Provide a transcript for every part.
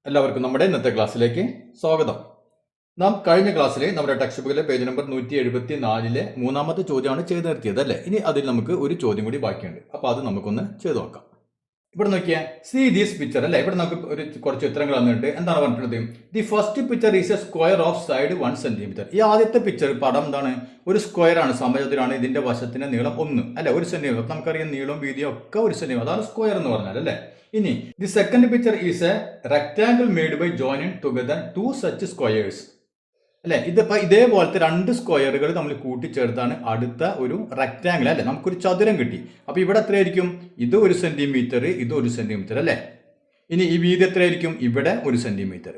എല്ലാവർക്കും നമ്മുടെ ഇന്നത്തെ ക്ലാസ്സിലേക്ക് സ്വാഗതം. നാം കഴിഞ്ഞ ക്ലാസ്സിലെ നമ്മുടെ ടെക്സ്റ്റ് ബുക്കിലെ പേജ് നമ്പർ 174 മൂന്നാമത്തെ ചോദ്യമാണ് ചെയ്ത് നിർത്തിയത് അല്ലേ. ഇനി അതിൽ നമുക്ക് ഒരു ചോദ്യം കൂടി ബാക്കിയുണ്ട്. അപ്പോൾ അത് നമുക്കൊന്ന് ചെയ്തു നോക്കാം. ഇവിടെ നോക്കിയാൽ സീ ദീസ് പിക്ചർ അല്ലേ. ഇവിടെ നമുക്ക് കുറച്ച് ചിത്രങ്ങൾ വന്നിട്ട് എന്താണ് പറഞ്ഞിട്ടുള്ളത്? The first picture is A square of side 1 centimetre. ഈ ആദ്യത്തെ പിക്ചർ പടം എന്താണ്? ഒരു സ്ക്വയർ ആണ്, സമചതുരാണ്. ഇതിന്റെ വശത്തിന്റെ നീളം 1 അല്ലെ, 1 സെന്റിമീറ്റർ. നമുക്കറിയാം നീളവും വീതിയും ഒക്കെ 1 സെന്റിമീറ്റർ, അതാണ് സ്ക്വയർ എന്ന് പറഞ്ഞാൽ അല്ലേ. ഇനി the second picture is a rectangle made by joining together 2 such squares അല്ലെ. ഇതിപ്പോ ഇതേപോലത്തെ 2 സ്ക്വയറുകൾ നമ്മൾ കൂട്ടിച്ചേർത്താണ് അടുത്ത ഒരു റെക്ടാംഗിൾ അല്ലെ, നമുക്കൊരു ചതുരം കിട്ടി. അപ്പൊ ഇവിടെ എത്രയായിരിക്കും? ഇത് 1 സെന്റിമീറ്റർ, ഇത് 1 സെന്റിമീറ്റർ അല്ലെ. ഇനി ഈ വീതി എത്രയായിരിക്കും? ഇവിടെ 1 സെന്റിമീറ്റർ.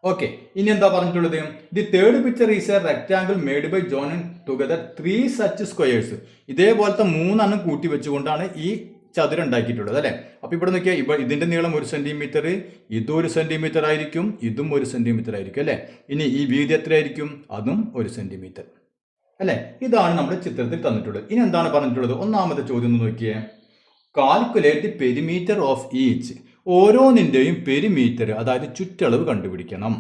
ഓക്കെ, ഇനി എന്താ പറഞ്ഞിട്ടുള്ളത്? The third picture is a rectangle made by joining together 3 such squares. ഇതേപോലത്തെ 3 കൂട്ടി വെച്ചുകൊണ്ടാണ് ഈ ചതുരം ഉണ്ടാക്കിയിട്ടുള്ളത് അല്ലെ. അപ്പൊ ഇവിടെ നോക്കിയാൽ ഇതിന്റെ നീളം 1 സെന്റിമീറ്റർ, ഇതും 1 സെന്റിമീറ്റർ ആയിരിക്കും, ഇതും 1 സെന്റിമീറ്റർ ആയിരിക്കും അല്ലെ. ഇനി ഈ വീതി എത്രയായിരിക്കും? അതും 1 സെന്റിമീറ്റർ അല്ലെ. ഇതാണ് നമ്മുടെ ചിത്രത്തിൽ തന്നിട്ടുള്ളത്. ഇനി എന്താണ് പറഞ്ഞിട്ടുള്ളത്? ഒന്നാമത്തെ ചോദ്യം ഒന്ന് നോക്കിയേ. Calculate perimeter of each. ഓരോന്നിന്റെയും പെരിമീറ്റർ, അതായത് ചുറ്റളവ് കണ്ടുപിടിക്കണം.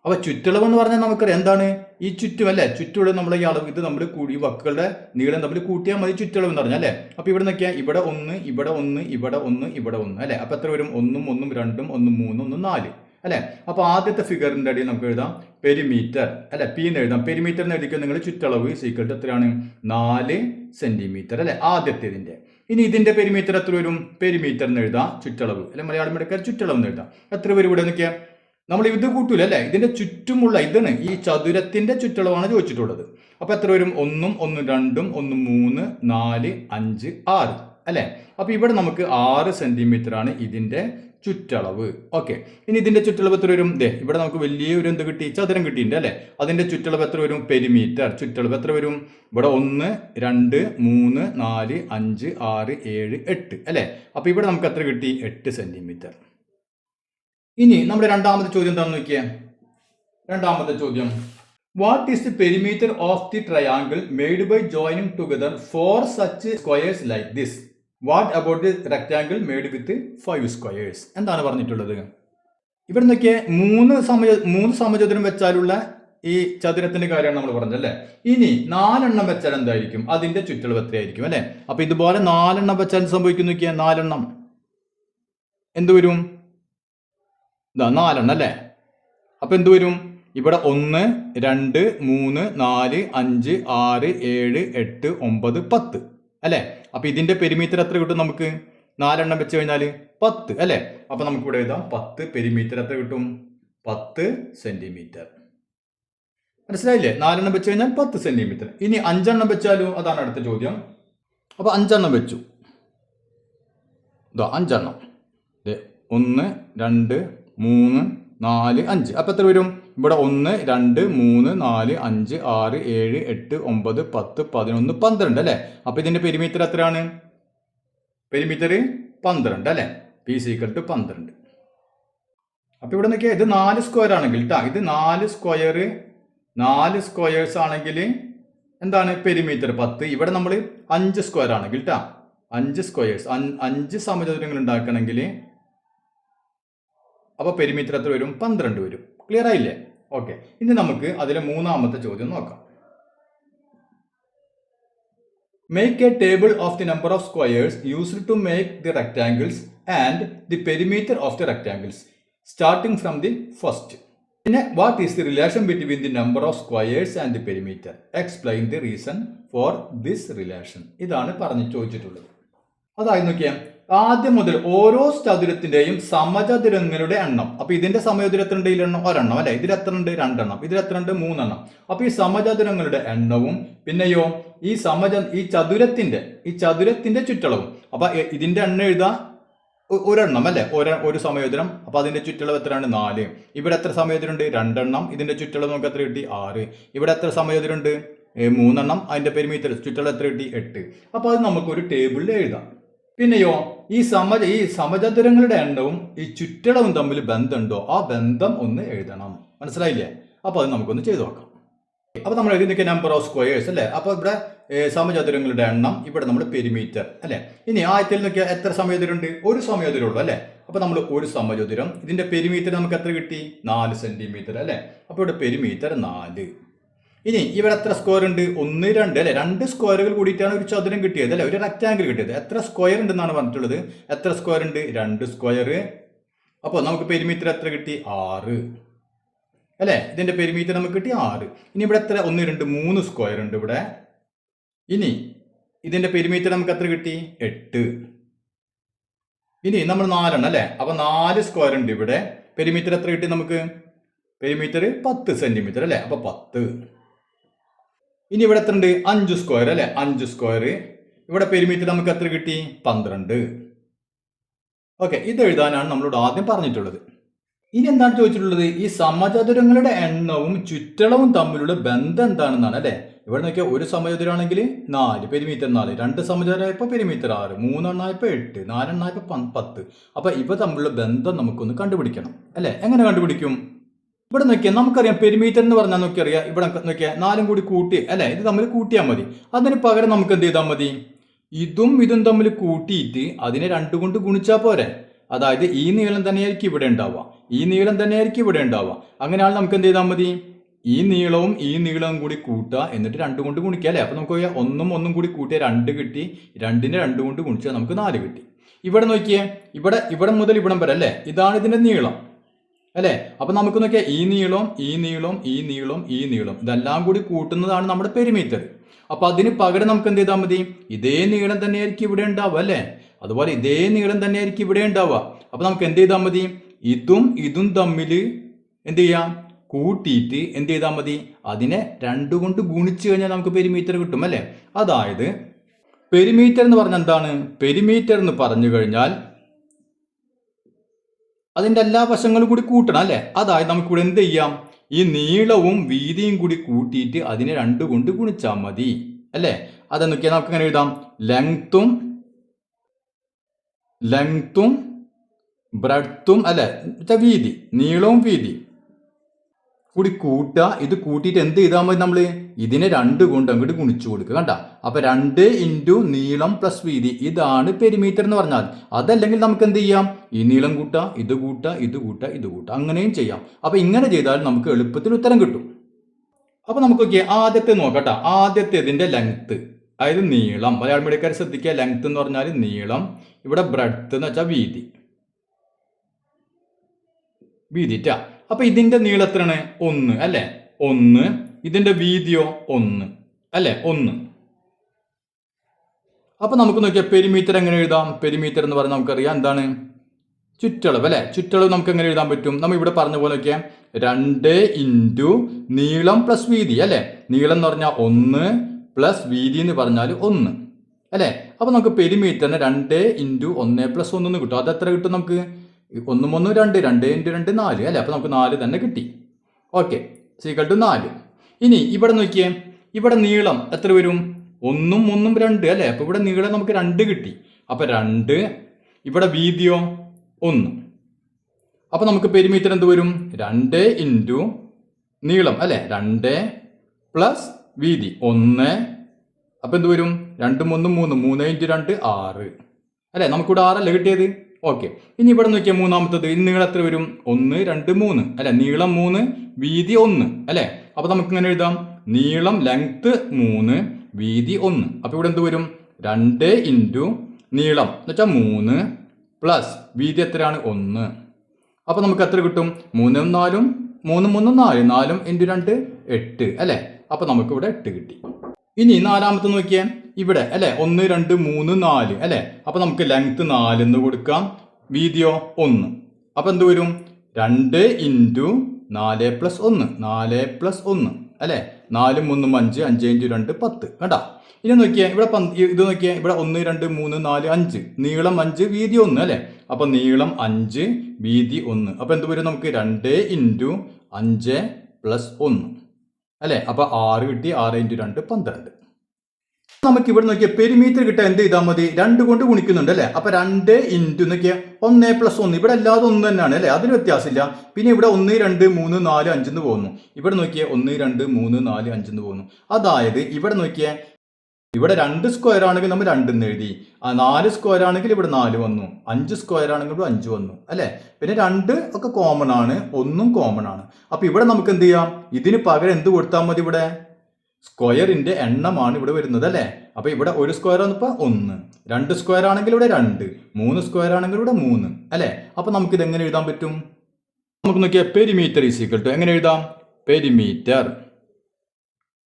അപ്പൊ ചുറ്റളവ് എന്ന് പറഞ്ഞാൽ നമുക്കറിയാം എന്താണ്? ഈ ചുറ്റും അല്ലെ, ചുറ്റുള്ള നമ്മളെ ഈ അളവ്, ഇത് നമ്മൾ ഈ വക്കുകളുടെ നീളം തമ്മിൽ കൂട്ടിയാൽ മതി ചുറ്റളവ് എന്ന് പറഞ്ഞാൽ അല്ലെ. അപ്പൊ ഇവിടെ നോക്കിയാൽ ഇവിടെ 1, ഇവിടെ 1, ഇവിടെ 1, ഇവിടെ 1 അല്ലെ. അപ്പൊ എത്ര വരും? 1, 1, 2, 1, 3, 1, 4 അല്ലെ. അപ്പൊ ആദ്യത്തെ ഫിഗറിന്റെ അടിയിൽ നമുക്ക് എഴുതാം പെരിമീറ്റർ അല്ലെ, പി എന്ന് എഴുതാം. പെരിമീറ്റർ എന്ന് എഴുതിക്കുക നിങ്ങൾ. ചുറ്റളവ് സീക്വൽ എത്രയാണ്? 4 സെന്റിമീറ്റർ അല്ലെ, ആദ്യത്തേതിന്റെ. ഇനി ഇതിന്റെ പെരിമീറ്റർ എത്ര വരും? പെരിമീറ്റർ എന്ന് എഴുതാം, ചുറ്റളവ് അല്ലെ, മലയാളം എടുക്കാൻ ചുറ്റളവ് എന്ന് എഴുതാം. എത്ര വരും ഇവിടെ നോക്കിയാൽ? നമ്മൾ ഇത് കൂട്ടൂല അല്ലെ, ഇതിന്റെ ചുറ്റുമുള്ള ഇതാണ്, ഈ ചതുരത്തിന്റെ ചുറ്റളവാണ് ചോദിച്ചിട്ടുള്ളത്. അപ്പൊ എത്ര വരും? 1, 1, 2, 1, 3, 4, 5, 6 അല്ലെ. അപ്പൊ ഇവിടെ നമുക്ക് 6 സെന്റിമീറ്റർ ആണ് ഇതിന്റെ ചുറ്റളവ്. ഓക്കെ, ഇനി ഇതിന്റെ ചുറ്റളവ് എത്ര വരും? ഇവിടെ നമുക്ക് വലിയൊരു എന്ത് കിട്ടി? ചതുരം കിട്ടിയിട്ടുണ്ട് അല്ലെ. അതിന്റെ ചുറ്റളവ് എത്ര വരും? പെരിമീറ്റർ ചുറ്റളവ് എത്ര വരും? ഇവിടെ 1, 2, 3, 4, 5, 6, 7, 8 അല്ലെ. അപ്പൊ ഇവിടെ നമുക്ക് എത്ര കിട്ടി? 8 സെന്റിമീറ്റർ. ഇനി നമ്മുടെ രണ്ടാമത്തെ ചോദ്യം എന്താണെന്ന് നോക്കിയേ. രണ്ടാമത്തെ ചോദ്യം, what is the perimeter of the triangle made by joining together 4 such squares like this? What about the rectangle made with 5 squares? എന്താണ് പറഞ്ഞിട്ടുള്ളത്? ഇവിടെ നോക്കിയേ, 3 സമചതുരം വെച്ചാലുള്ള ഈ ചതുരത്തിന്റെ കാര്യമാണ് നമ്മൾ പറഞ്ഞത് അല്ലെ. ഇനി 4 വെച്ചാൽ എന്തായിരിക്കും? അതിന്റെ ചുറ്റളവ് എത്രയായിരിക്കും അല്ലെ. അപ്പൊ ഇതുപോലെ 4 വെച്ചാൽ സംഭവിക്കുന്നു നോക്കിയാൽ, 4 എന്ത് വരും? 4 അല്ലേ. അപ്പൊ എന്ത് വരും? ഇവിടെ 1, 2, 3, 4, 5, 6, 7, 8, 9, 10 അല്ലെ. അപ്പൊ ഇതിന്റെ പെരിമീറ്റർ എത്ര കിട്ടും നമുക്ക്? 4 വെച്ച് കഴിഞ്ഞാൽ 10 അല്ലെ. അപ്പൊ നമുക്ക് ഇവിടെ എഴുതാം 10 പെരിമീറ്റർ എത്ര കിട്ടും? 10 സെന്റിമീറ്റർ. മനസ്സിലായില്ലേ? 4 വെച്ച് കഴിഞ്ഞാൽ 10 സെന്റിമീറ്റർ. ഇനി 5 വെച്ചാലോ? അതാണ് അടുത്ത ചോദ്യം. അപ്പൊ 5 വെച്ചു. 5 1, 2, 3, 4, 5. അപ്പൊ എത്ര വരും? ഇവിടെ 1, 2, 3, 4, 5, 6, 7, 8, 9, 10, 11, 12 അല്ലെ. അപ്പൊ ഇതിന്റെ പെരിമീറ്റർ എത്രയാണ്? പെരിമീറ്റർ 12 അല്ലെ. P equal to 12. അപ്പൊ ഇവിടെ നോക്കിയാൽ ഇത് 4 സ്ക്വയർ ആണെങ്കിൽ ഇത് 4 സ്ക്വയേഴ്സ് ആണെങ്കിൽ എന്താണ്? പെരിമീറ്റർ 10. ഇവിടെ നമ്മൾ 5 സ്ക്വയർ ആണെങ്കിൽ 5 സ്ക്വയേഴ്സ്, 5 സമചതുരങ്ങൾ ഉണ്ടാക്കണമെങ്കിൽ അപ്പൊ പെരിമീറ്റർ എത്ര വരും? 12 വരും. ക്ലിയർ ആയില്ലേ? ഓക്കെ, ഇനി നമുക്ക് അതിലെ മൂന്നാമത്തെ ചോദ്യം നോക്കാം. Make a table of the number of squares used to make the rectangles and the perimeter of the rectangles starting from the first. പിന്നെ what is the relation between the number of squares and the perimeter? Explain the reason for this relation. ഇതാണ് ചോദിച്ചിട്ടുള്ളത്. അതായത് നോക്കിയാൽ, ആദ്യം മുതൽ ഓരോ ചതുരത്തിന്റെയും സമചതുരങ്ങളുടെ എണ്ണം. അപ്പൊ ഇതിന്റെ സമചതുരത്തിന്റെ എണ്ണം 1 അല്ലെ. ഇതിൽ എത്ര ഉണ്ട്? 2. ഇതിൽ എത്ര ഉണ്ട്? 3. അപ്പൊ ഈ സമചതുരങ്ങളുടെ എണ്ണവും പിന്നെയോ ഈ ചതുരത്തിന്റെ ചുറ്റളവും. അപ്പൊ ഇതിന്റെ എണ്ണം എഴുതാ 1 അല്ലെ, ഒരു സമചതുരം. അപ്പൊ അതിന്റെ ചുറ്റളവ് എത്രയാണ്? 4. ഇവിടെ എത്ര സമചതുരം ഉണ്ട്? 2. ഇതിന്റെ ചുറ്റളവ് നമുക്ക് എത്ര കിട്ടി? 6. ഇവിടെ എത്ര സമചതുരം ഉണ്ട്? 3. അതിന്റെ പെരിമീറ്റർ ചുറ്റളവ് എത്ര കിട്ടി? 8. അപ്പൊ അത് നമുക്ക് ഒരു ടേബിളിൽ എഴുതാം. പിന്നെയോ ഈ സമചതുരങ്ങളുടെ എണ്ണവും ഈ ചുറ്റളവും തമ്മിൽ ബന്ധമുണ്ടോ? ആ ബന്ധം ഒന്ന് എഴുതണം. മനസ്സിലായില്ലേ? അപ്പൊ അത് നമുക്കൊന്ന് ചെയ്തു നോക്കാം. അപ്പോൾ നമ്മൾ എഴുതി നിൽക്കുക നമ്പർ ഓഫ് സ്ക്വയേഴ്സ് അല്ലേ. അപ്പോൾ ഇവിടെ സമചതുരങ്ങളുടെ എണ്ണം, ഇവിടെ നമ്മൾ പെരിമീറ്റർ അല്ലേ. ഇനി ആദ്യത്തിൽ നോക്കിയാൽ എത്ര സമചതുരം ഉണ്ട്? ഒരു സമചതുരം ഉള്ളൂ അല്ലേ. അപ്പോൾ നമ്മൾ ഒരു സമചതുരം, ഇതിന്റെ പെരിമീറ്റർ നമുക്ക് എത്ര കിട്ടി? 4 സെന്റിമീറ്റർ അല്ലേ. അപ്പോൾ ഇവിടെ പെരിമീറ്റർ 4. ഇനി ഇവിടെ എത്ര സ്ക്വയർ ഉണ്ട്? 1, 2 അല്ലെ. 2 സ്ക്വയറുകൾ കൂടിയിട്ടാണ് ഒരു ചതുരം കിട്ടിയത് അല്ലെ, ഒരു റെക്റ്റാങ്കിൾ കിട്ടിയത്. എത്ര സ്ക്വയർ ഉണ്ടെന്നാണ് പറഞ്ഞിട്ടുള്ളത്? എത്ര സ്ക്വയർ ഉണ്ട്? 2 സ്ക്വയർ. അപ്പോൾ നമുക്ക് പെരിമീറ്റർ എത്ര കിട്ടി? 6 അല്ലെ. ഇതിന്റെ പെരിമീറ്റർ നമുക്ക് കിട്ടി 6. ഇനി ഇവിടെ എത്ര? 1, 2, 3 സ്ക്വയർ ഉണ്ട് ഇവിടെ. ഇനി ഇതിന്റെ പെരിമീറ്റർ നമുക്ക് എത്ര കിട്ടി? 8. ഇനി നമ്മൾ 4 അല്ലെ. അപ്പൊ 4 സ്ക്വയർ ഉണ്ട് ഇവിടെ. പെരിമീറ്റർ എത്ര കിട്ടി നമുക്ക്? പെരിമീറ്റർ 10 സെന്റിമീറ്റർ അല്ലെ. അപ്പൊ 10. ഇനി ഇവിടെ എത്ര ഉണ്ട്? 5 സ്ക്വയർ അല്ലെ. 5 സ്ക്വയർ. ഇവിടെ പെരിമീറ്റർ നമുക്ക് എത്ര കിട്ടി? 12. ഓക്കെ, ഇത് എഴുതാനാണ് നമ്മളോട് ആദ്യം പറഞ്ഞിട്ടുള്ളത്. ഇനി എന്താണ് ചോദിച്ചിട്ടുള്ളത്? ഈ സമചതുരങ്ങളുടെ എണ്ണവും ചുറ്റളവും തമ്മിലുള്ള ബന്ധം എന്താണെന്നാണ് അല്ലെ. ഇവിടെ നോക്കിയാൽ ഒരു സമചതുരമാണെങ്കിൽ 4, പെരിമീറ്റർ 4, 2 സമചതുരമായപ്പോൾ പെരിമീറ്റർ 6, 3 എണ്ണായപ്പോൾ 8, 4 എണ്ണായപ്പോൾ 10. അപ്പൊ ഇവ തമ്മിലുള്ള ബന്ധം നമുക്കൊന്ന് കണ്ടുപിടിക്കണം അല്ലെ. എങ്ങനെ കണ്ടുപിടിക്കും? ഇവിടെ നോക്കിയാൽ നമുക്കറിയാം പെരിമീറ്റർ എന്ന് പറഞ്ഞാൽ നോക്കിയറിയാം. ഇവിടെ നോക്കിയാൽ 4 കൂടി കൂട്ടി അല്ലെ, ഇത് തമ്മിൽ കൂട്ടിയാൽ മതി. അതിന് പകരം നമുക്ക് എന്ത് ചെയ്താൽ മതി? ഇതും തമ്മിൽ കൂട്ടിയിട്ട് അതിനെ 2 കൊണ്ട് ഗുണിച്ചാൽ പോരെ. അതായത് ഈ നീളം തന്നെയായിരിക്കും ഇവിടെ ഉണ്ടാവുക, ഈ നീളം തന്നെയായിരിക്കും ഇവിടെ ഉണ്ടാവുക. അങ്ങനെയാണ് നമുക്ക് എന്ത് ചെയ്താൽ മതി? ഈ നീളവും കൂടി കൂട്ടുക, എന്നിട്ട് 2 കൊണ്ട് ഗുണിക്കുക അല്ലെ. അപ്പൊ നമുക്ക് 1 കൂടി കൂട്ടിയാൽ 2 കിട്ടി, 2നെ 2 കൊണ്ട് ഗുണിച്ചാൽ നമുക്ക് 4 കിട്ടി. ഇവിടെ നോക്കിയേ, ഇവിടെ മുതൽ ഇവിടം വരെ അല്ലെ, ഇതാണ് ഇതിന്റെ നീളം അല്ലെ. അപ്പൊ നമുക്ക് നോക്കിയാൽ ഈ നീളം ഇതെല്ലാം കൂടി കൂട്ടുന്നതാണ് നമ്മുടെ പെരിമീറ്റർ. അപ്പൊ അതിന് പകരം നമുക്ക് എന്ത് ചെയ്താൽ മതി? ഇതേ നീളം തന്നെയായിരിക്കും ഇവിടെ ഉണ്ടാവുക അല്ലെ. അതുപോലെ ഇതേ നീളം തന്നെയായിരിക്കും ഇവിടെ ഉണ്ടാവുക. അപ്പൊ നമുക്ക് എന്ത് ചെയ്താൽ മതി? ഇതും തമ്മിൽ എന്ത് ചെയ്യാം? കൂട്ടിയിട്ട് എന്ത് ചെയ്താൽ മതി? അതിനെ 2 കൊണ്ട് ഗുണിച്ചു കഴിഞ്ഞാൽ നമുക്ക് പെരിമീറ്റർ കിട്ടും അല്ലെ. അതായത് പെരിമീറ്റർ എന്ന് പറഞ്ഞാൽ എന്താണ്? പെരിമീറ്റർ എന്ന് പറഞ്ഞു കഴിഞ്ഞാൽ അതിന്റെ എല്ലാ വശങ്ങളും കൂടി കൂട്ടണം അല്ലെ. അതായത് നമുക്കിവിടെ എന്ത് ചെയ്യാം? ഈ നീളവും വീതിയും കൂടി കൂട്ടിയിട്ട് അതിനെ 2 കൊണ്ട് ഗുണിച്ചാൽ മതി അല്ലെ. അതെന്നൊക്കെയാ നമുക്ക് എങ്ങനെ എഴുതാം? ലെങ്ത്തും ബ്രെഡ്ത്തും അല്ലെ, വീതി, നീളവും വീതി കൂടി കൂട്ടുക. ഇത് കൂട്ടിയിട്ട് എന്ത് ചെയ്താൽ മതി? നമ്മൾ ഇതിനെ 2 കൊണ്ട് അങ്ങോട്ട് ഗുണിച്ചു കൊടുക്കുക. കണ്ട, അപ്പൊ 2 × നീളം പ്ലസ് വീതി, ഇതാണ് പെരിമീറ്റർ എന്ന് പറഞ്ഞാൽ. അതല്ലെങ്കിൽ നമുക്ക് എന്ത് ചെയ്യാം? ഈ നീളം കൂട്ടുക, ഇത് കൂട്ടുക, അങ്ങനെയും ചെയ്യാം. അപ്പൊ ഇങ്ങനെ ചെയ്താൽ നമുക്ക് എളുപ്പത്തിൽ ഉത്തരം കിട്ടും. അപ്പൊ നമുക്ക് ആദ്യത്തെ നോക്കട്ടെ. ആദ്യത്തേതിന്റെ ലെങ്ത്, അതായത് നീളം. മലയാളം മീഡിയക്കാർ ശ്രദ്ധിക്കുക, ലെങ്ത് എന്ന് പറഞ്ഞാൽ നീളം, ഇവിടെ ബ്രെഡ്ത്ത് എന്ന് വെച്ചാൽ വീതിറ്റ. അപ്പൊ ഇതിന്റെ നീളം എത്രയാണ്? 1 അല്ലെ. 1. ഇതിന്റെ വീതിയോ 1 അല്ലെ. 1. അപ്പൊ നമുക്ക് നോക്കിയാൽ പെരിമീറ്റർ എങ്ങനെ എഴുതാം? പെരിമീറ്റർ എന്ന് പറഞ്ഞാൽ നമുക്കറിയാം എന്താണ്? ചുറ്റളവ് അല്ലെ. ചുറ്റളവ് നമുക്ക് എങ്ങനെ എഴുതാൻ പറ്റും? നമ്മൾ ഇവിടെ പറഞ്ഞ പോലെ 2 × നീളം പ്ലസ് വീതി അല്ലെ. നീളം എന്ന് പറഞ്ഞാൽ 1 പ്ലസ് വീതി എന്ന് പറഞ്ഞാൽ 1 അല്ലെ. അപ്പൊ നമുക്ക് പെരിമീറ്ററിന് 2 × 1 + 1 എന്ന് കിട്ടും. അത് എത്ര കിട്ടും നമുക്ക്? 1 1 2, 2 × 2 4 അല്ലെ. അപ്പൊ നമുക്ക് 4 തന്നെ കിട്ടി. ഓക്കെ, = 4. ഇനി ഇവിടെ നോക്കിയേ, ഇവിടെ നീളം എത്ര വരും? 1 1 2 അല്ലെ. അപ്പൊ ഇവിടെ നീളം നമുക്ക് 2 കിട്ടി. അപ്പൊ 2. ഇവിടെ വീതിയോ 1. അപ്പൊ നമുക്ക് പെരിമീറ്റർ എന്ത് വരും? 2 × നീളം അല്ലെ, 2 പ്ലസ് വീതി 1. അപ്പൊ എന്ത് വരും? 2 3 3, 3 × 2 6 അല്ലെ. നമുക്കിവിടെ 6 അല്ലേ കിട്ടിയത്. ഓക്കെ, ഇനി ഇവിടെ നോക്കിയാൽ മൂന്നാമത്തത്, നീളം എത്ര വരും? 1 2 3 അല്ലെ. നീളം 3, വീതി 1 അല്ലെ. അപ്പൊ നമുക്ക് ഇങ്ങനെ എഴുതാം, നീളം ലെങ്ത് 3, വീതി 1. അപ്പൊ ഇവിടെ എന്ത് വരും? 2 × നീളം എന്ന് വെച്ചാൽ 3 പ്ലസ് വീതി എത്രയാണ്? 1. അപ്പൊ നമുക്ക് എത്ര കിട്ടും? 3 4, 3 3 4, 4 × 2 8 അല്ലെ. അപ്പൊ നമുക്ക് ഇവിടെ 8 കിട്ടി. ഇനി നാലാമത്തെ നോക്കിയേ, ഇവിടെ അല്ലെ 1 2 3 4 അല്ലെ. അപ്പൊ നമുക്ക് ലെങ്ത് 4 എന്ന് കൊടുക്കാം, വീതിയോ 1. അപ്പൊ എന്ത് വരും? 2 × 4 + 1, 4 + 1 അല്ലെ. 4 3 5, 5 × 2 10. കണ്ടാ. ഇനി നോക്കിയേ, ഇവിടെ ഇത് നോക്കിയേ, ഇവിടെ 1 2 3 4 5, നീളം 5, വീതി 1 അല്ലെ. അപ്പൊ നീളം 5, വീതി 1. അപ്പൊ എന്ത് വരും? നമുക്ക് 2 × 5 + 1 അല്ലെ. അപ്പൊ 6 കിട്ടി. 6 × 2 12. നമുക്ക് ഇവിടെ നോക്കിയാൽ പെരിമീറ്റർ കിട്ടാൻ എന്ത് ചെയ്താൽ മതി? 2 കൊണ്ട് ഗുണിക്കുന്നുണ്ട് അല്ലേ? അപ്പൊ 2 ഇൻറ്റു നോക്കിയാൽ 1 + 1. ഇവിടെ അല്ലാതെ 1 തന്നെയാണ് അല്ലേ? അതിന് വ്യത്യാസമില്ല. പിന്നെ ഇവിടെ 1, 2, 3, 4, 5 എന്ന് പോകുന്നു. ഇവിടെ നോക്കിയാൽ 1, 2, 3, 4, 5 എന്ന് പോകുന്നു. അതായത് ഇവിടെ നോക്കിയാൽ ഇവിടെ 2 സ്ക്വയർ ആണെങ്കിൽ നമ്മൾ 2 എന്ന് എഴുതി. 4 സ്ക്വയർ ആണെങ്കിൽ ഇവിടെ 4 വന്നു. 5 സ്ക്വയർ ആണെങ്കിൽ ഇവിടെ 5 വന്നു അല്ലേ? പിന്നെ 2 ഒക്കെ കോമൺ ആണ്, 1 കോമൺ ആണ്. അപ്പൊ ഇവിടെ നമുക്ക് എന്ത് ചെയ്യാം? ഇതിന് പകരം എന്ത് കൊടുത്താൽ മതി? ഇവിടെ സ്ക്വയറിന്റെ എണ്ണമാണ് ഇവിടെ വരുന്നത് അല്ലേ? അപ്പൊ ഇവിടെ 1 സ്ക്വയർ വന്നപ്പോ 1, 2 സ്ക്വയർ ആണെങ്കിൽ ഇവിടെ 2, 3 സ്ക്വയർ ആണെങ്കിൽ ഇവിടെ 3 അല്ലേ? അപ്പൊ നമുക്ക് ഇത് എങ്ങനെ എഴുതാൻ പറ്റും? നമുക്ക് നോക്കിയാൽ പെരിമീറ്റർ ഈസ് ഈക്വൽ ടു എങ്ങനെ എഴുതാം? പെരിമീറ്റർ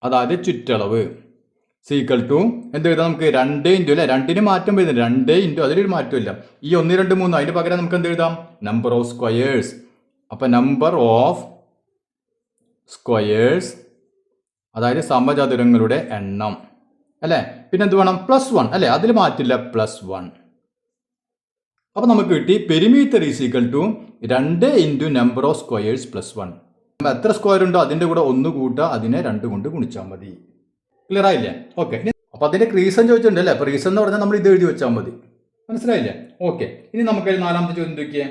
അതായത് ചുറ്റളവ് സീക്വൽ ടു എന്ത് എഴുതാം? നമുക്ക് 2 ഇൻറ്റു അല്ലെ, 2ന് മാറ്റം വരുന്നില്ല, 2 ഇൻറ്റു അതിലൊരു മാറ്റമില്ല. ഈ 1, 2, 3 അതിന് പകരം നമുക്ക് എന്ത് എഴുതാം? Number of squares. അപ്പൊ നമ്പർ ഓഫ് സ്ക്വയേഴ്സ് അതായത് സമചതുരങ്ങളുടെ എണ്ണം അല്ലെ? പിന്നെ എന്ത് വേണം? +1 അല്ലെ? അതിൽ മാറ്റില്ല, +1. അപ്പൊ നമുക്ക് കിട്ടി perimeter is equal to 2 into number of squares +1. എത്ര സ്ക്വയർ ഉണ്ടോ അതിന്റെ കൂടെ 1 കൂട്ടുക, അതിനെ 2 കൊണ്ട് ഗുണിച്ചാൽ മതി. ക്ലിയർ ആയില്ലേ? ഓക്കെ. അപ്പൊ അതിന്റെ റീസൺ ചോദിച്ചിട്ടുണ്ട് അല്ലേ? അപ്പൊ റീസൺ എന്ന് പറഞ്ഞാൽ നമ്മൾ ഇത് എഴുതി വെച്ചാൽ മതി. മനസ്സിലായില്ലേ? ഓക്കെ. ഇനി നമുക്ക് 4ാമത്തെ ചോദ്യം നോക്കിയേ.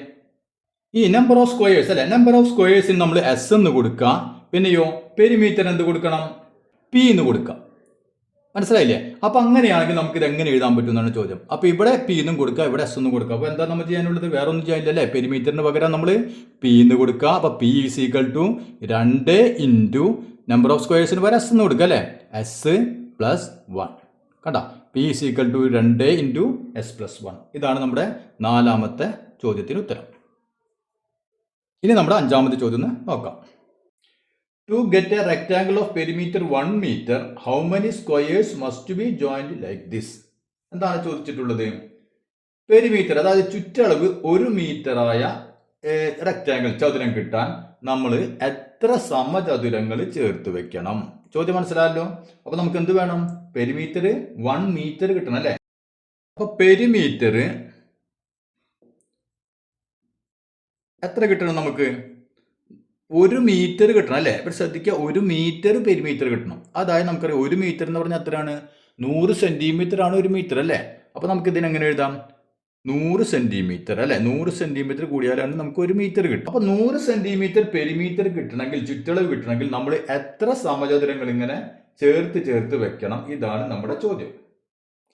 ഈ നമ്പർ ഓഫ് സ്ക്വയേഴ്സ് അല്ലെ, നമ്പർ ഓഫ് സ്ക്വയേഴ്സിന് നമ്മൾ എസ് എന്ന് കൊടുക്കുക. പിന്നെയോ പെരിമീറ്റർ എന്ത് കൊടുക്കണം? പി എന്ന് കൊടുക്കാം. മനസ്സിലായില്ലേ? അപ്പൊ അങ്ങനെയാണെങ്കിൽ നമുക്ക് ഇത് എങ്ങനെ എഴുതാൻ പറ്റും എന്നാണ് ചോദ്യം. അപ്പൊ ഇവിടെ പി എന്നും കൊടുക്കുക, ഇവിടെ എസ് എന്നും കൊടുക്കുക. അപ്പൊ എന്താ നമ്മൾ ചെയ്യാനുള്ളത്? വേറെ ഒന്നും ചെയ്യാനില്ല അല്ലേ? പെരിമീറ്ററിന് പകരം നമ്മൾ പി എന്ന് കൊടുക്കുക. അപ്പൊ P is equal to 2 into number of സ്ക്വയേഴ്സിന് പകരം എസ് എന്ന് കൊടുക്കുക അല്ലേ? S plus 1. കണ്ടാ? P is equal to 2 into S plus 1. ഇതാണ് നമ്മുടെ 4ാമത്തെ ചോദ്യത്തിന് ഉത്തരം. ഇനി നമ്മുടെ 5ാമത്തെ ചോദ്യം നോക്കാം. To get a rectangle of perimeter 1 meter, how many squares must be joined like this? എന്താണ് ചോദിച്ചിട്ടുള്ളത്? പെരിമീറ്റർ അതായത് ചുറ്റളവ് 1 മീറ്ററായ റെക്റ്റാങ്കിൾ ചതുരം കിട്ടാൻ നമ്മൾ എത്ര സമചതുരങ്ങൾ ചേർത്ത് വെക്കണം? ചോദ്യം മനസ്സിലായല്ലോ? അപ്പൊ നമുക്ക് എന്ത് വേണം? പെരിമീറ്റർ 1 മീറ്റർ കിട്ടണം അല്ലേ? അപ്പൊ പെരിമീറ്റർ എത്ര കിട്ടണം? നമുക്ക് 1 മീറ്റർ കിട്ടണം അല്ലേ? ഇവിടെ ശ്രദ്ധിക്കുക, 1 മീറ്റർ പെരിമീറ്റർ കിട്ടണം. അതായത് നമുക്കറിയാം 1 മീറ്റർ എന്ന് പറഞ്ഞാൽ എത്രയാണ്? 100 സെന്റിമീറ്റർ ആണ് 1 മീറ്റർ അല്ലേ? അപ്പൊ നമുക്ക് ഇതിനെ എങ്ങനെ എഴുതാം? 100 സെന്റിമീറ്റർ അല്ലെ? 100 സെന്റിമീറ്റർ കൂടിയാലാണ് നമുക്ക് 1 മീറ്റർ കിട്ടും. അപ്പൊ 100 സെന്റിമീറ്റർ പെരിമീറ്റർ കിട്ടണമെങ്കിൽ, ചുറ്റളവ് കിട്ടണമെങ്കിൽ നമ്മൾ എത്ര സമചതുരങ്ങൾ ഇങ്ങനെ ചേർത്ത് വെക്കണം? ഇതാണ് നമ്മുടെ ചോദ്യം.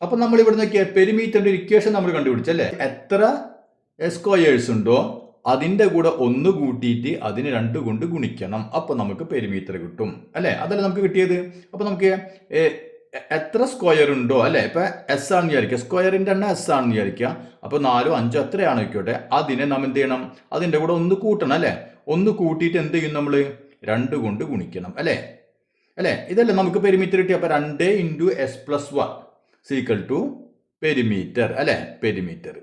അപ്പൊ നമ്മൾ ഇവിടെ നോക്കിയ പെരിമീറ്ററിന്റെ ഇക്വേഷൻ നമ്മൾ കണ്ടുപിടിച്ചല്ലേ? എത്ര സ്ക്വയേഴ്സ് ഉണ്ടോ അതിന്റെ കൂടെ 1 കൂട്ടിയിട്ട് അതിന് 2 കൊണ്ട് ഗുണിക്കണം. അപ്പൊ നമുക്ക് പെരിമീറ്റർ കിട്ടും അല്ലെ? അതല്ല നമുക്ക് കിട്ടിയത്. അപ്പൊ നമുക്ക് എത്ര സ്ക്വയർ ഉണ്ടോ അല്ലെ? ഇപ്പൊ എസ് ആണെന്ന് വിചാരിക്കുക, സ്ക്വയറിന്റെ എണ്ണം എസ് ആണെന്ന് വിചാരിക്കുക. അപ്പൊ 4, 5 എത്രയാണ് ആയിക്കോട്ടെ, അതിനെ നമ്മൾ എന്ത് ചെയ്യണം? അതിന്റെ കൂടെ 1 കൂട്ടണം അല്ലെ? 1 കൂട്ടിയിട്ട് എന്ത് ചെയ്യും? നമ്മൾ 2 കൊണ്ട് ഗുണിക്കണം അല്ലെ? ഇതല്ലേ നമുക്ക് പെരിമീറ്റർ കിട്ടി. അപ്പൊ 2 into S plus 1 equal to perimeter അല്ലെ? പെരിമീറ്റർ.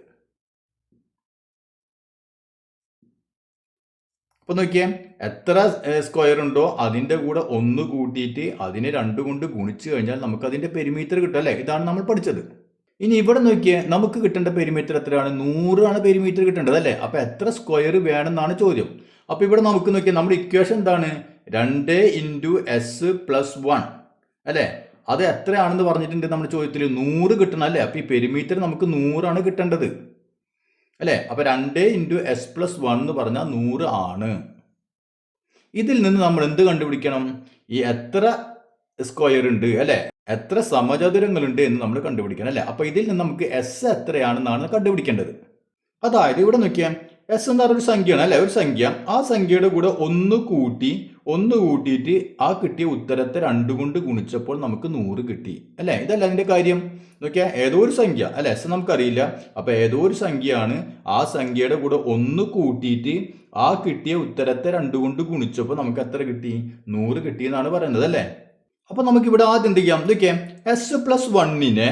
അപ്പൊ നോക്കിയേ, എത്ര സ്ക്വയർ ഉണ്ടോ അതിന്റെ കൂടെ 1 കൂട്ടിയിട്ട് അതിനെ 2 കൊണ്ട് ഗുണിച്ചു കഴിഞ്ഞാൽ നമുക്ക് അതിന്റെ പെരിമീറ്റർ കിട്ടും അല്ലെ? ഇതാണ് നമ്മൾ പഠിച്ചത്. ഇനി ഇവിടെ നോക്കിയേ, നമുക്ക് കിട്ടേണ്ട പെരിമീറ്റർ എത്രയാണ്? 100 ആണ് പെരിമീറ്റർ കിട്ടേണ്ടത് അല്ലെ? അപ്പൊ എത്ര സ്ക്വയർ വേണമെന്നാണ് ചോദ്യം. അപ്പൊ ഇവിടെ നമുക്ക് നോക്കിയാൽ നമ്മുടെ ഇക്വേഷൻ എന്താണ്? 2 ഇൻറ്റു എസ് പ്ലസ് 1 അല്ലെ? അത് എത്രയാണെന്ന് പറഞ്ഞിട്ടുണ്ട് നമ്മുടെ ചോദ്യത്തിൽ? 100 കിട്ടണം അല്ലെ? അപ്പൊ ഈ പെരിമീറ്റർ നമുക്ക് 100 ആണ് കിട്ടേണ്ടത് അല്ലെ? അപ്പൊ 2 ഇൻറ്റു എസ് പ്ലസ് 1 എന്ന് പറഞ്ഞാൽ 100 ആണ്. ഇതിൽ നിന്ന് നമ്മൾ എന്ത് കണ്ടുപിടിക്കണം? ഈ എത്ര സ്ക്വയർ ഉണ്ട് അല്ലെ? എത്ര സമചതുരങ്ങൾ ഉണ്ട് എന്ന് നമ്മൾ കണ്ടുപിടിക്കണം അല്ലെ? അപ്പൊ ഇതിൽ നിന്ന് നമുക്ക് എസ് എത്രയാണെന്നാണ് കണ്ടുപിടിക്കേണ്ടത്. അതായത് ഇവിടെ നോക്കിയാൽ എസ് എന്ന് പറഞ്ഞ ഒരു സംഖ്യയാണ് അല്ലെ? ഒരു സംഖ്യ. ആ സംഖ്യയുടെ കൂടെ 1 കൂട്ടിയിട്ട് ആ കിട്ടിയ ഉത്തരത്തെ 2 കൊണ്ട് ഗുണിച്ചപ്പോൾ നമുക്ക് 100 കിട്ടി അല്ലെ? ഇതല്ല അതിന്റെ കാര്യം. നോക്കിയാൽ ഏതോ ഒരു സംഖ്യ അല്ലെ? എസ് നമുക്കറിയില്ല. അപ്പൊ ഏതോ ഒരു സംഖ്യയാണ്. ആ സംഖ്യയുടെ കൂടെ 1 കൂട്ടിയിട്ട് ആ കിട്ടിയ ഉത്തരത്തെ 2 കൊണ്ട് ഗുണിച്ചപ്പോൾ നമുക്ക് എത്ര കിട്ടി? 100 കിട്ടി എന്നാണ് പറയുന്നത് അല്ലെ? അപ്പൊ നമുക്ക് ഇവിടെ ആദ്യം എന്ത് ചെയ്യാം? നോക്കിയാൽ എസ് പ്ലസ് 1നെ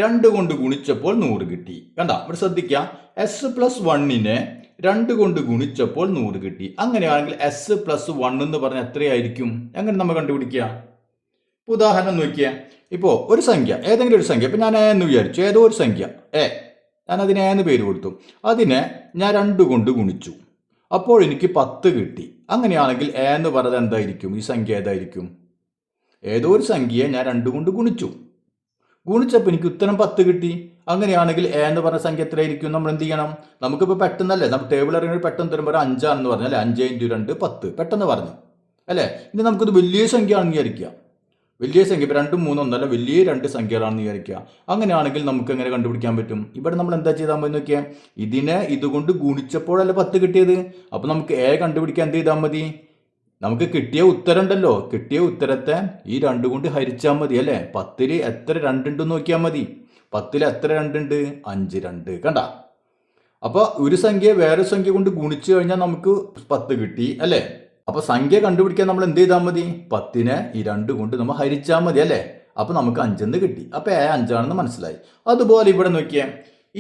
2 കൊണ്ട് ഗുണിച്ചപ്പോൾ 100 കിട്ടി. കണ്ട, ഇവിടെ ശ്രദ്ധിക്കാം. എസ് പ്ലസ് 1നെ 2 കൊണ്ട് ഗുണിച്ചപ്പോൾ 100 കിട്ടി. അങ്ങനെയാണെങ്കിൽ എസ് പ്ലസ് 1 എന്ന് പറഞ്ഞാൽ എത്രയായിരിക്കും? എങ്ങനെ നമ്മൾ കണ്ടുപിടിക്കുക? ഉദാഹരണം നോക്കിയാൽ, ഇപ്പോൾ ഒരു സംഖ്യ, ഏതെങ്കിലും ഒരു സംഖ്യ, ഇപ്പൊ ഞാൻ എ എന്ന് വിചാരിച്ചു, ഏതോ ഒരു സംഖ്യ എ, ഞാൻ അതിന് എ എന്ന് പേര് കൊടുത്തു. അതിനെ ഞാൻ 2 കൊണ്ട് ഗുണിച്ചു, അപ്പോൾ എനിക്ക് 10 കിട്ടി. അങ്ങനെയാണെങ്കിൽ എ എന്ന് പറയുന്നത് എന്തായിരിക്കും? ഈ സംഖ്യ ഏതായിരിക്കും? ഏതോ ഒരു സംഖ്യയെ ഞാൻ 2 കൊണ്ട് ഗുണിച്ചു, ഗുണിച്ചപ്പോൾ എനിക്ക് ഉത്തരം 10 കിട്ടി. അങ്ങനെയാണെങ്കിൽ എ എന്ന് പറഞ്ഞ സംഖ്യ എത്രയായിരിക്കും? നമ്മൾ എന്ത് ചെയ്യണം? നമുക്കിപ്പോൾ പെട്ടെന്നല്ലേ നമ്മൾ ടേബിൾ അറിയുന്നത് പെട്ടെന്ന് തരുമ്പോൾ ഒരു 5 ആണെന്ന് പറഞ്ഞാൽ 5 × 2 10 പെട്ടെന്ന് പറഞ്ഞു അല്ലേ. ഇനി നമുക്കിത് വലിയ സംഖ്യ ആണെന്ന് വിചാരിക്കുക. വലിയ സംഖ്യ ഇപ്പോൾ 2, 3 ഒന്നല്ല, വലിയ 2 സംഖ്യകളാണെന്ന് വിചാരിക്കുക. അങ്ങനെയാണെങ്കിൽ നമുക്ക് എങ്ങനെ കണ്ടുപിടിക്കാൻ പറ്റും? ഇവിടെ നമ്മൾ എന്താ ചെയ്താൽ മതി നോക്കിയാൽ, ഇതിനെ ഇതുകൊണ്ട് ഗുണിച്ചപ്പോഴല്ല 10 കിട്ടിയത്. അപ്പോൾ നമുക്ക് എ കണ്ടുപിടിക്കാൻ എന്ത് ചെയ്താൽ മതി? നമുക്ക് കിട്ടിയ ഉത്തരം ഉണ്ടല്ലോ, കിട്ടിയ ഉത്തരത്തെ ഈ 2 കൊണ്ട് ഹരിച്ചാൽ മതി അല്ലേ. 10ൽ എത്ര 2 ഉണ്ടെന്ന് നോക്കിയാൽ മതി. 10ൽ എത്ര 2 ഉണ്ട്? 5 2 കണ്ട. അപ്പോൾ ഒരു സംഖ്യ വേറെ സംഖ്യ കൊണ്ട് ഗുണിച്ചു കഴിഞ്ഞാൽ നമുക്ക് 10 കിട്ടി അല്ലേ. അപ്പോൾ സംഖ്യ കണ്ടുപിടിക്കാൻ നമ്മൾ എന്ത് ചെയ്താൽ മതി? 10നെ ഈ 2 കൊണ്ട് നമ്മൾ ഹരിച്ചാൽ മതി അല്ലേ. അപ്പോൾ നമുക്ക് 5 കിട്ടി. അപ്പോൾ എ 5 ആണെന്ന് മനസ്സിലായി. അതുപോലെ ഇവിടെ നോക്കിയേ,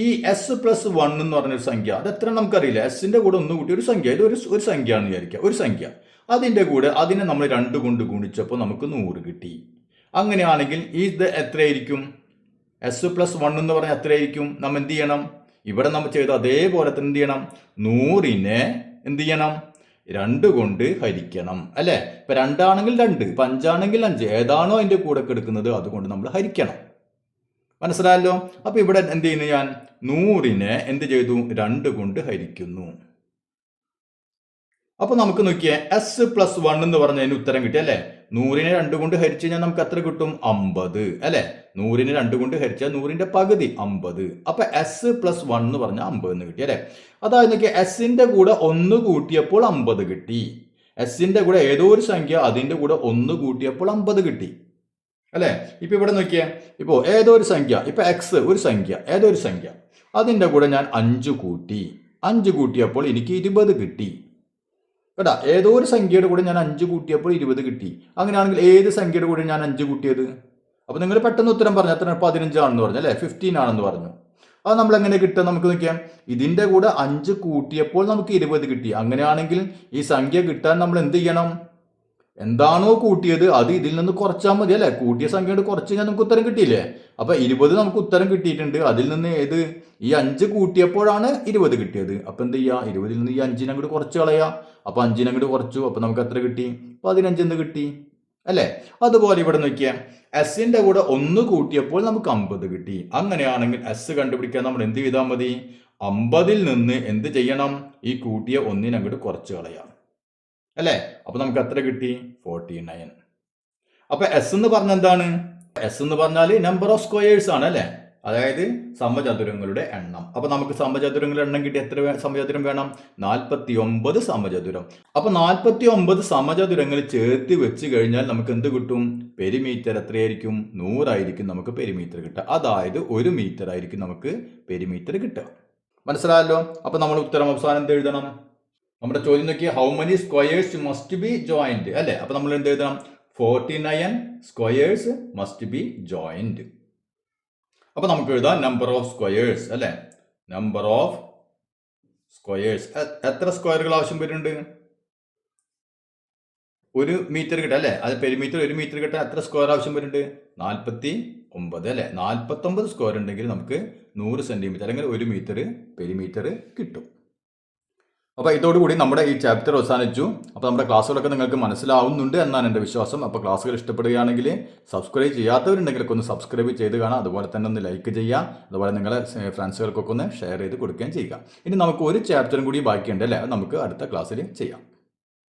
ഈ S+1 എന്ന് പറഞ്ഞൊരു സംഖ്യ, അത് എത്ര നമുക്കറിയില്ല. എസിന്റെ കൂടെ ഒന്ന് കൂട്ടി ഒരു സംഖ്യ, ഇത് ഒരു സംഖ്യ ആണെന്ന് വിചാരിക്കുക. ഒരു സംഖ്യ, അതിൻ്റെ കൂടെ അതിനെ നമ്മൾ 2 കൊണ്ട് ഗുണിച്ചപ്പോൾ നമുക്ക് 100 കിട്ടി. അങ്ങനെയാണെങ്കിൽ ഇത് എത്രയായിരിക്കും? S+1 എന്ന് പറഞ്ഞാൽ എത്രയായിരിക്കും? നമ്മൾ എന്ത് ചെയ്യണം? ഇവിടെ നമ്മൾ ചെയ്ത അതേപോലെ തന്നെ എന്ത് ചെയ്യണം? 100നെ എന്ത് ചെയ്യണം? 2 കൊണ്ട് ഹരിക്കണം അല്ലേ. ഇപ്പം 2 ആണെങ്കിൽ 2, ഇപ്പം 5 ആണെങ്കിൽ 5, ഏതാണോ അതിൻ്റെ കൂടെ കിടക്കുന്നത് അതുകൊണ്ട് നമ്മൾ ഹരിക്കണം. മനസ്സിലായല്ലോ. അപ്പം ഇവിടെ എന്ത് ചെയ്യുന്നു? ഞാൻ 100നെ എന്ത് ചെയ്തു? 2 കൊണ്ട് ഹരിക്കുന്നു. അപ്പോൾ നമുക്ക് നോക്കിയേ, S+1 എന്ന് പറഞ്ഞതിന് ഉത്തരം കിട്ടി അല്ലേ. 100നെ 2 കൊണ്ട് ഹരിച്ചു കഴിഞ്ഞാൽ നമുക്ക് എത്ര കിട്ടും? 50 അല്ലേ. 100നെ 2 കൊണ്ട് ഹരിച്ചാൽ 100ന്റെ പകുതി 50. അപ്പോൾ S+1 എന്ന് പറഞ്ഞാൽ 50 എന്ന് കിട്ടി അല്ലേ. അതായത് നോക്കിയാൽ എസിന്റെ കൂടെ 1 കൂട്ടിയപ്പോൾ 50 കിട്ടി. എസിന്റെ കൂടെ ഏതോ ഒരു സംഖ്യ അതിന്റെ കൂടെ 1 കൂട്ടിയപ്പോൾ 50 കിട്ടി അല്ലേ. ഇപ്പൊ ഇവിടെ നോക്കിയേ, ഇപ്പോൾ ഏതോ ഒരു സംഖ്യ, ഇപ്പൊ എക്സ് ഒരു സംഖ്യ, ഏതോ ഒരു സംഖ്യ, അതിന്റെ കൂടെ ഞാൻ 5 കൂട്ടി. 5 കൂട്ടിയപ്പോൾ എനിക്ക് 20 കിട്ടി കേട്ടാ. ഏതോ ഒരു സംഖ്യയുടെ കൂടെ ഞാൻ 5 കൂട്ടിയപ്പോൾ 20 കിട്ടി. അങ്ങനെയാണെങ്കിൽ ഏത് സംഖ്യയുടെ കൂടെ ഞാൻ 5 കൂട്ടിയത്? അപ്പോൾ നിങ്ങൾ പെട്ടെന്ന് ഉത്തരം പറഞ്ഞു. എത്ര? 15 ആണെന്ന് പറഞ്ഞു അല്ലേ. 15 ആണെന്ന് പറഞ്ഞു. അത് നമ്മൾ എങ്ങനെ കിട്ടുക? നമുക്ക് നോക്കിയാൽ ഇതിന്റെ കൂടെ 5 കൂട്ടിയപ്പോൾ നമുക്ക് 20 കിട്ടി. അങ്ങനെയാണെങ്കിൽ ഈ സംഖ്യ കിട്ടാൻ നമ്മൾ എന്ത് ചെയ്യണം? എന്താണോ കൂട്ടിയത് അത് ഇതിൽ നിന്ന് കുറച്ചാൽ മതി അല്ലേ. കൂട്ടിയ സംഖ്യയോട് കുറച്ച് കഴിഞ്ഞാൽ നമുക്ക് ഉത്തരം കിട്ടിയില്ലേ. അപ്പോൾ 20 നമുക്ക് ഉത്തരം കിട്ടിയിട്ടുണ്ട്. അതിൽ നിന്ന് ഏത് ഈ 5 കൂട്ടിയപ്പോഴാണ് 20 കിട്ടിയത്. അപ്പോൾ എന്ത് ചെയ്യുക? 20ൽ നിന്ന് ഈ 5നെ അങ്ങോട്ട് കുറച്ച് കളയുക. അപ്പോൾ 5നെ അങ്ങോട്ട് കുറച്ചു. അപ്പോൾ നമുക്ക് എത്ര കിട്ടി? 15 എന്ന് കിട്ടി അല്ലേ. അതുപോലെ ഇവിടെ നോക്കിയാൽ എസിന്റെ കൂടെ 1 കൂട്ടിയപ്പോൾ നമുക്ക് 50 കിട്ടി. അങ്ങനെയാണെങ്കിൽ എസ് കണ്ടുപിടിക്കാൻ നമ്മൾ എന്ത് ചെയ്താൽ മതി? 50ൽ നിന്ന് എന്ത് ചെയ്യണം? ഈ കൂട്ടിയ 1നെ അങ്ങോട്ട് കുറച്ച് കളയാം അല്ലേ. അപ്പൊ നമുക്ക് എത്ര കിട്ടി? 49. അപ്പൊ എസ് എന്ന് പറഞ്ഞ എന്താണ്? എസ് എന്ന് പറഞ്ഞാൽ നമ്പർ ഓഫ് സ്ക്വയേഴ്സ് ആണ് അല്ലേ. അതായത് സമചതുരങ്ങളുടെ എണ്ണം. അപ്പൊ നമുക്ക് സമചതുരങ്ങളുടെ എണ്ണം കിട്ടി. എത്ര സമചതുരം വേണം? 49 സമചതുരം. അപ്പൊ 49 സമചതുരങ്ങൾ ചേർത്ത് വെച്ച് കഴിഞ്ഞാൽ നമുക്ക് എന്ത് കിട്ടും? പെരിമീറ്റർ എത്രയായിരിക്കും? 100 ആയിരിക്കും നമുക്ക് പെരിമീറ്റർ കിട്ടുക. അതായത് 1 മീറ്റർ ആയിരിക്കും നമുക്ക് പെരിമീറ്റർ കിട്ടുക. മനസ്സിലായല്ലോ. അപ്പൊ നമ്മൾ ഉത്തരം അവസാനം എന്ത് എഴുതണം? നമ്മുടെ ചോദ്യം നോക്കിയാൽ how many squares must be joined അല്ലേ. അപ്പൊ നമ്മൾ എന്ത് എഴുതണം? 49 സ്ക്വയേഴ്സ് മസ്റ്റ് ബി ജോയിൻഡ്. അപ്പൊ നമുക്ക് എഴുതാം നമ്പർ ഓഫ് സ്ക്വയേഴ്സ് അല്ലേ. നമ്പർ ഓഫ് സ്ക്വയേഴ്സ്, എത്ര സ്ക്വയറുകൾ ആവശ്യം വരുന്നുണ്ട്? 1 മീറ്റർ കിട്ടാം അല്ലേ. അത് പെരിമീറ്റർ 1 മീറ്റർ കിട്ടാൻ എത്ര സ്ക്വയർ ആവശ്യം വരുന്നുണ്ട്? 49 അല്ലേ. 49 സ്ക്വയർ ഉണ്ടെങ്കിൽ നമുക്ക് 100 സെന്റിമീറ്റർ അല്ലെങ്കിൽ 1 മീറ്റർ പെരിമീറ്റർ കിട്ടും. അപ്പോൾ ഇതോടുകൂടി നമ്മുടെ ഈ ചാപ്റ്റർ അവസാനിച്ചു. അപ്പോൾ നമ്മുടെ ക്ലാസ്സുകളൊക്കെ നിങ്ങൾക്ക് മനസ്സിലാവുന്നുണ്ട് എന്നാണ് എൻ്റെ വിശ്വാസം. അപ്പോൾ ക്ലാസ്സുകൾ ഇഷ്ടപ്പെടുകയാണെങ്കിൽ സബ്സ്ക്രൈബ് ചെയ്യാത്തവരുണ്ടെങ്കിലൊക്കെ ഒന്ന് സബ്സ്ക്രൈബ് ചെയ്ത് കാണാം. അതുപോലെ തന്നെ ഒന്ന് ലൈക്ക് ചെയ്യുക. അതുപോലെ നിങ്ങളെ ഫ്രണ്ട്സുകൾക്കൊക്കെ ഒന്ന് ഷെയർ ചെയ്ത് കൊടുക്കുകയും ചെയ്യുക. ഇനി നമുക്ക് ഒരു ചാപ്റ്ററും കൂടി ബാക്കിയുണ്ട് അല്ലേ. അത് നമുക്ക് അടുത്ത ക്ലാസ്സിൽ ചെയ്യാം.